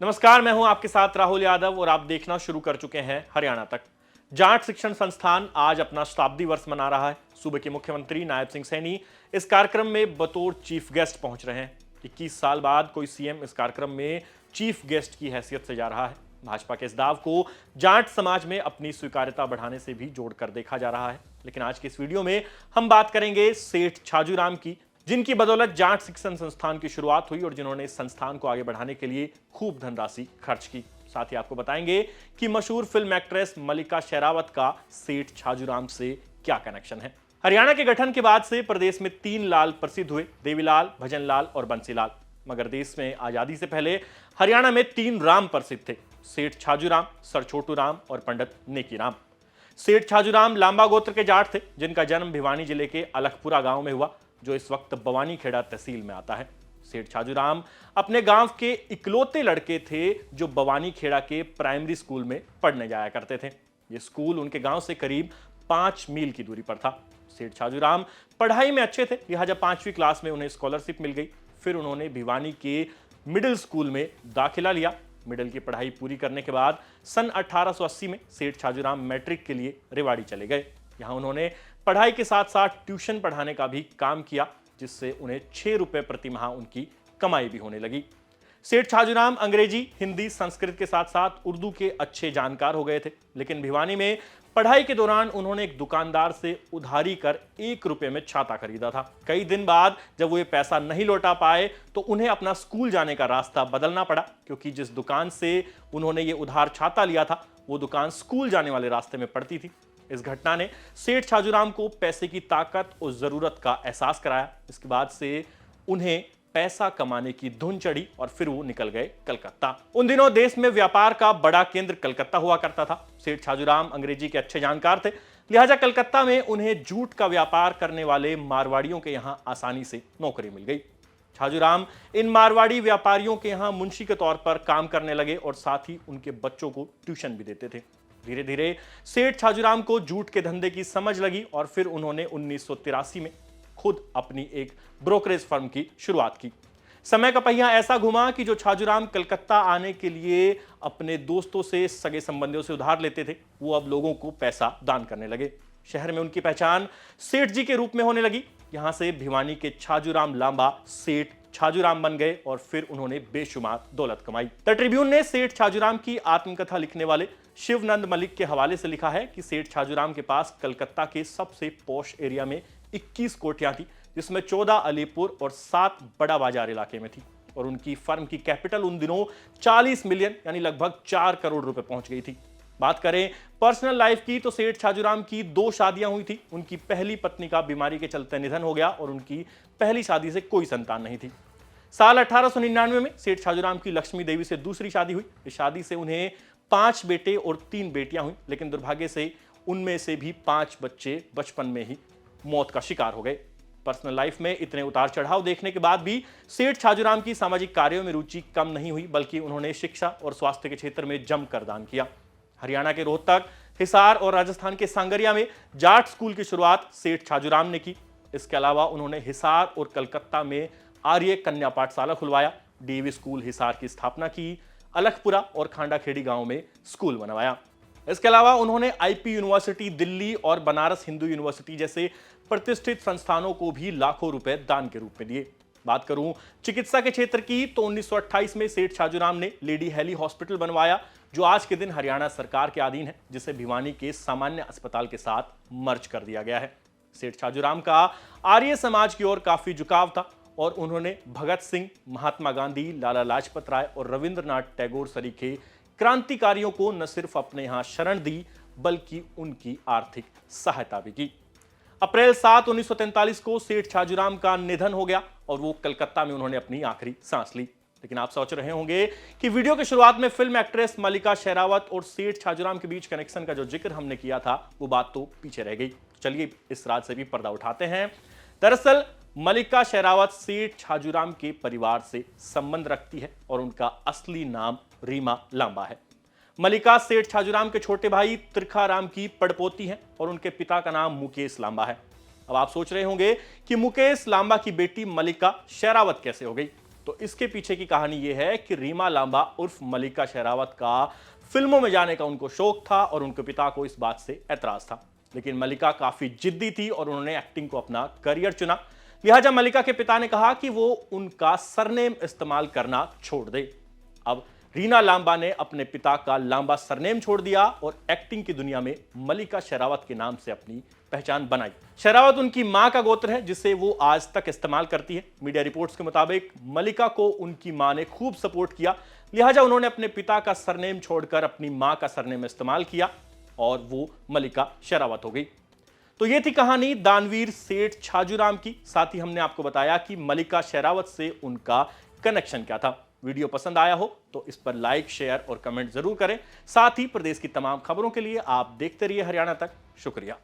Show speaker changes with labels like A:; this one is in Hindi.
A: नमस्कार, मैं हूं आपके साथ राहुल यादव और आप देखना शुरू कर चुके हैं हरियाणा तक। जाट शिक्षण संस्थान आज अपना शताब्दी वर्ष मना रहा है। सूबे के मुख्यमंत्री नायब सिंह सैनी इस कार्यक्रम में बतौर चीफ गेस्ट पहुंच रहे हैं। 21 साल बाद कोई सीएम इस कार्यक्रम में चीफ गेस्ट की हैसियत से जा रहा है। भाजपा के इस दाव को जाट समाज में अपनी स्वीकार्यता बढ़ाने से भी जोड़कर देखा जा रहा है। लेकिन आज के इस वीडियो में हम बात करेंगे सेठ छाजूराम की, जिनकी बदौलत जाट शिक्षण संस्थान की शुरुआत हुई और जिन्होंने इस संस्थान को आगे बढ़ाने के लिए खूब धनराशि खर्च की। साथ ही आपको बताएंगे कि मशहूर फिल्म एक्ट्रेस मलिका शेरावत का सेठ छाजूराम से क्या कनेक्शन है। हरियाणा के गठन के बाद से प्रदेश में 3 लाल प्रसिद्ध हुए, देवीलाल, भजनलाल और बंसीलाल। मगर देश में आजादी से पहले हरियाणा में 3 राम प्रसिद्ध थे, सेठ छाजूराम, सर छोटू राम और पंडित नेकीराम। सेठ छाजूराम लांबा गोत्र के जाट थे, जिनका जन्म भिवानी जिले के अलखपुरा गांव में हुआ, जो इस वक्त बवानीखेड़ा तहसील में आता है। सेठ छाजूराम अपने गांव के इकलौते लड़के थे जो बवानीखेड़ा के प्राइमरी स्कूल में पढ़ने जाया करते थे। ये स्कूल उनके गांव से करीब 5 मील की दूरी पर था। सेठ छाजूराम पढ़ाई में अच्छे थे, लिहाजा 5वीं क्लास में उन्हें स्कॉलरशिप मिल गई। फिर उन्होंने भिवानी के मिडिल स्कूल में दाखिला लिया। मिडिल की पढ़ाई पूरी करने के बाद सन 1880 में सेठ छाजूराम मैट्रिक के लिए रेवाड़ी चले गए। यहाँ उन्होंने पढ़ाई के साथ साथ ट्यूशन पढ़ाने का भी काम किया, जिससे उन्हें 6 रुपए प्रति माह उनकी कमाई भी होने लगी। सेठ छाजूराम अंग्रेजी, हिंदी, संस्कृत के साथ साथ उर्दू के अच्छे जानकार हो गए थे। लेकिन भिवानी में पढ़ाई के दौरान उन्होंने एक दुकानदार से उधारी कर 1 रुपए में छाता खरीदा था। कई दिन बाद जब वो ये पैसा नहीं लौटा पाए तो उन्हें अपना स्कूल जाने का रास्ता बदलना पड़ा, क्योंकि जिस दुकान से उन्होंने ये उधार छाता लिया था वो दुकान स्कूल जाने वाले रास्ते में पड़ती थी। इस घटना ने सेठ छाजूराम को पैसे की ताकत और जरूरत का एहसास कराया। इसके बाद से उन्हें पैसा कमाने की धुन चढ़ी और फिर वो निकल गए कलकत्ता। उन दिनों देश में व्यापार का बड़ा केंद्र कलकत्ता हुआ करता था। सेठ छाजूराम अंग्रेजी के अच्छे जानकार थे, लिहाजा कलकत्ता में उन्हें जूट का व्यापार करने वाले मारवाड़ियों के यहां आसानी से नौकरी मिल गई। छाजूराम इन मारवाड़ी व्यापारियों के यहां मुंशी के तौर पर काम करने लगे और साथ ही उनके बच्चों को ट्यूशन भी देते थे। धीरे धीरे सेठ छाजूराम को जूट के धंधे की समझ लगी और फिर उन्होंने 1983 में खुद अपनी एक ब्रोकरेज फर्म की शुरुआत की। समय का पहिया ऐसा घुमा कि जो छाजूराम कलकत्ता आने के लिए अपने दोस्तों से, सगे संबंधियों से उधार लेते थे, वो अब लोगों को पैसा दान करने लगे। शहर में उनकी पहचान सेठ जी के रूप में होने लगी। यहां से भिवानी के छाजूराम लांबा सेठ छाजूराम बन गए और फिर उन्होंने बेशुमार दौलत कमाई। द ट्रिब्यून ने सेठ छाजूराम की आत्मकथा लिखने वाले शिवनंद मलिक के हवाले से लिखा है कि सेठ छाजूराम के पास कलकत्ता के सबसे पॉश एरिया में 21 कोठियां थी, जिसमें 14 अलीपुर और 7 बड़ा बाजार इलाके में थी। और उनकी फर्म की कैपिटल उन दिनों 40 मिलियन यानी लगभग 4 करोड़ रुपए पहुंच गई थी। बात करें पर्सनल लाइफ की तो सेठ छाजूराम की 2 शादियां हुई थी। उनकी पहली पत्नी का बीमारी के चलते निधन हो गया और उनकी पहली शादी से कोई संतान नहीं थी। साल 1899 में सेठ छाजूराम की लक्ष्मी देवी से दूसरी शादी हुई। इस शादी से उन्हें 5 बेटे और 3 बेटियां हुई, लेकिन दुर्भाग्य से उनमें से भी 5 बच्चे बचपन में ही मौत का शिकार हो गए। पर्सनल लाइफ में इतने उतार चढ़ाव देखने के बाद भी सेठ छाजूराम की सामाजिक कार्यों में रुचि कम नहीं हुई, बल्कि उन्होंने शिक्षा और स्वास्थ्य के क्षेत्र में जमकर दान किया। हरियाणा के रोहतक, हिसार और राजस्थान के सांगरिया में जाट स्कूल की शुरुआत सेठ छाजूराम ने की। इसके अलावा उन्होंने हिसार और कलकत्ता में आर्य कन्या पाठशाला खुलवाया, डीवी स्कूल हिसार की स्थापना की, अलखपुरा और खांडाखेड़ी गांव में स्कूल बनवाया। इसके अलावा उन्होंने आईपी यूनिवर्सिटी दिल्ली और बनारस हिंदू यूनिवर्सिटी जैसे प्रतिष्ठित संस्थानों को भी लाखों रुपए दान के रूप में दिए। बात करूं चिकित्सा के क्षेत्र की तो 1928 में सेठ छाजूराम ने लेडी हेली हॉस्पिटल बनवाया, जो आज के दिन हरियाणा सरकार के अधीन है, जिसे भिवानी के सामान्य अस्पताल के साथ मर्ज कर दिया गया है। सेठ छाजूराम का आर्य समाज की ओर काफी झुकाव था और उन्होंने भगत सिंह, महात्मा गांधी, लाला लाजपत राय और रविंद्रनाथ टैगोर सरीखे क्रांतिकारियों को न सिर्फ अपने यहां शरण दी, बल्कि उनकी आर्थिक सहायता भी की। अप्रैल 7, 1943 को सेठ छाजूराम का निधन हो गया और वो कलकत्ता में उन्होंने अपनी आखिरी सांस ली। लेकिन आप सोच रहे होंगे कि वीडियो के शुरुआत में फिल्म एक्ट्रेस मलिका शेरावत और सेठ छाजूराम के बीच कनेक्शन का जो जिक्र हमने किया था, वो बात तो पीछे रह गई। चलिए इस राज से भी पर्दा उठाते हैं। दरअसल मलिका शेरावत सेठ छाजूराम के परिवार से संबंध रखती है और उनका असली नाम रीमा लांबा है। मलिका सेठ छाजूराम के छोटे भाई त्रिखाराम की पड़पोती हैं और उनके पिता का नाम मुकेश लांबा है। अब आप सोच रहे होंगे कि मुकेश लांबा की बेटी मलिका शेरावत कैसे हो गई, तो इसके पीछे की कहानी यह है कि रीमा लांबा उर्फ मलिका शेरावत का फिल्मों में जाने का उनको शौक था और उनके पिता को इस बात से ऐतराज था। लेकिन मलिका काफी जिद्दी थी और उन्होंने एक्टिंग को अपना करियर चुना। लिहाजा मलिका के पिता ने कहा कि वो उनका सरनेम इस्तेमाल करना छोड़ दे। अब रीना लांबा ने अपने पिता का लांबा सरनेम छोड़ दिया और एक्टिंग की दुनिया में मलिका शेरावत के नाम से अपनी पहचान बनाई। शेरावत उनकी मां का गोत्र है जिसे वो आज तक इस्तेमाल करती है। मीडिया रिपोर्ट्स के मुताबिक मलिका को उनकी मां ने खूब सपोर्ट किया, लिहाजा उन्होंने अपने पिता का सरनेम छोड़कर अपनी मां का सरनेम इस्तेमाल किया और वो मलिका शेरावत हो गई। तो ये थी कहानी दानवीर सेठ छाजूराम की। साथ ही हमने आपको बताया कि मलिका शेरावत से उनका कनेक्शन क्या था। वीडियो पसंद आया हो तो इस पर लाइक, शेयर और कमेंट जरूर करें। साथ ही प्रदेश की तमाम खबरों के लिए आप देखते रहिए हरियाणा तक। शुक्रिया।